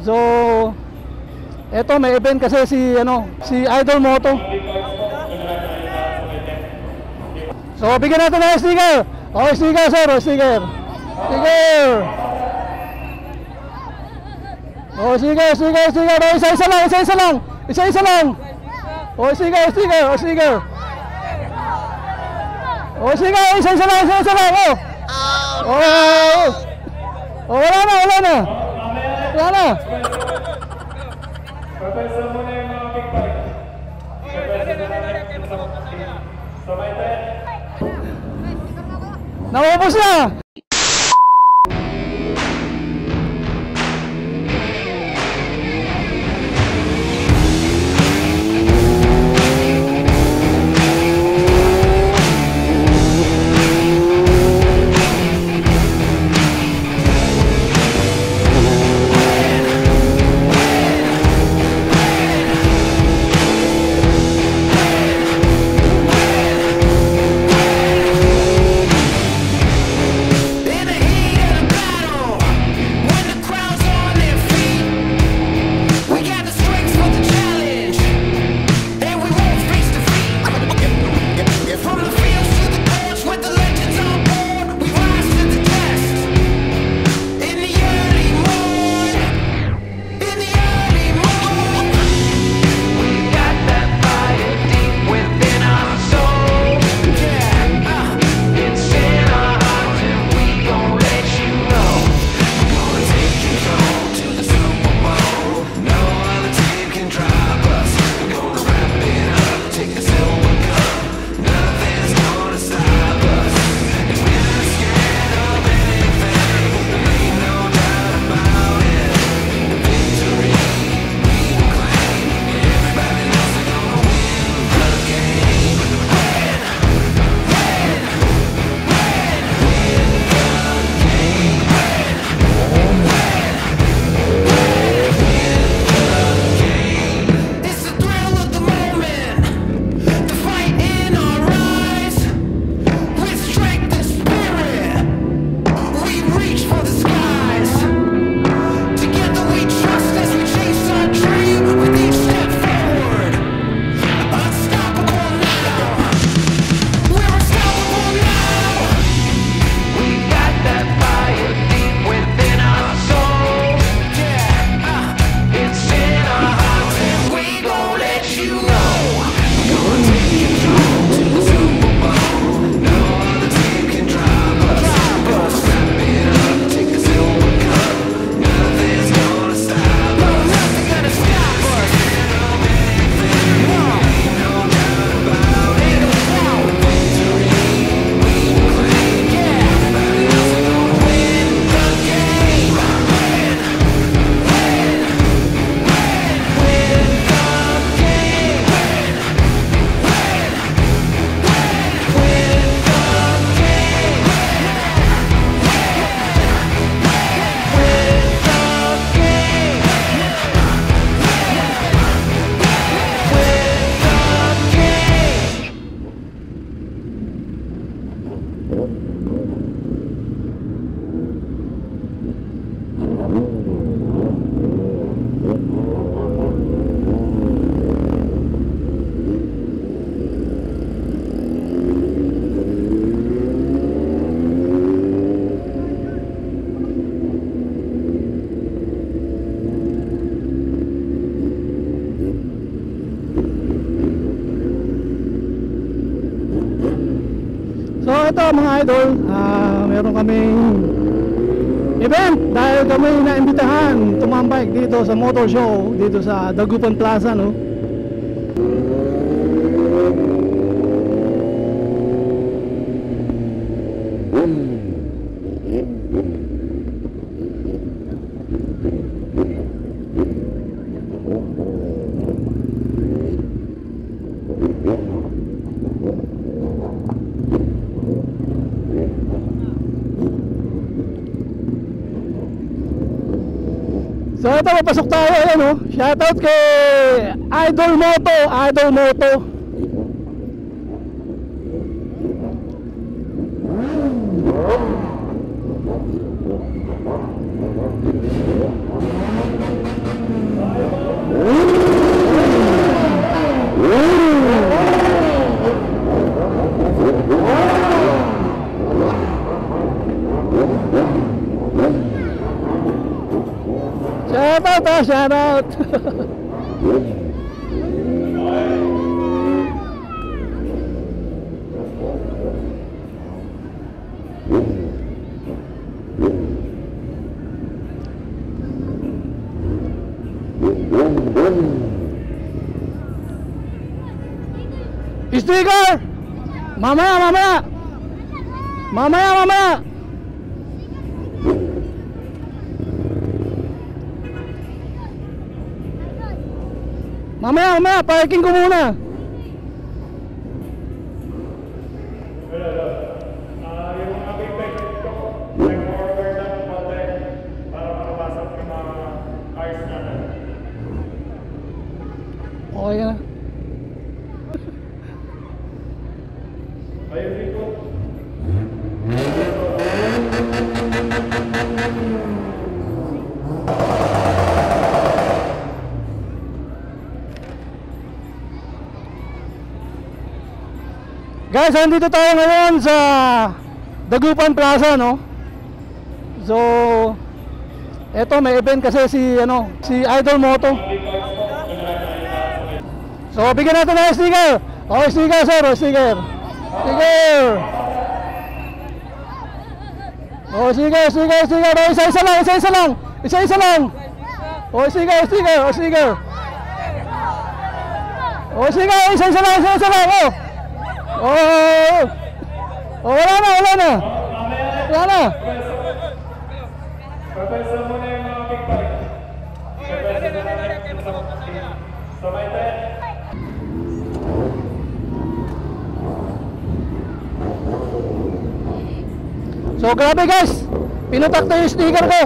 So, eto may event kasi si Idol Moto. So, bigyan natin ng sticker. Oh, sticker sir, sticker. Sticker. Oh, sticker. Oh, isa-isa lang. Oh, sticker. Oh, sticker. Oh, sticker, isa-isa lang. Oh. Oh, wala na. Naubos na. So ito mga idol, meron kaming event dahil kami naimbitahan tumambike dito sa motor show dito sa Dagupan Plaza, no? So ito, papasok tayo, ayan o. Shoutout kay Idol Moto. Shout out, ha, shout out. Sticker! Mamaya, mamaya! Mamaya, mamaya! Mamaya, mamaya, parking ko muna. Yung aking bike ko, nag-order ng konti para makapasok yung mga cars natin. Okay na. Ayun dito. Guys, andito tayo ngayon sa Dagupan Plaza, no? So, eto may event kasi si Idol Moto. So, bigyan natin ng sticker. Okay, sticker, sir. Sticker. Sticker. Oh, sticker. Oh, isa-isa lang. Isa-isa lang. Oh, sticker. Oh, sticker. Oh, sticker. Isa-isa lang. Oh. Oh. Oh, wala na. Pagpasa mo na yung mga aking bike. Pagpasa mo na yung sabay tayo. So, grabe guys. Pinutak to yung sticker ko.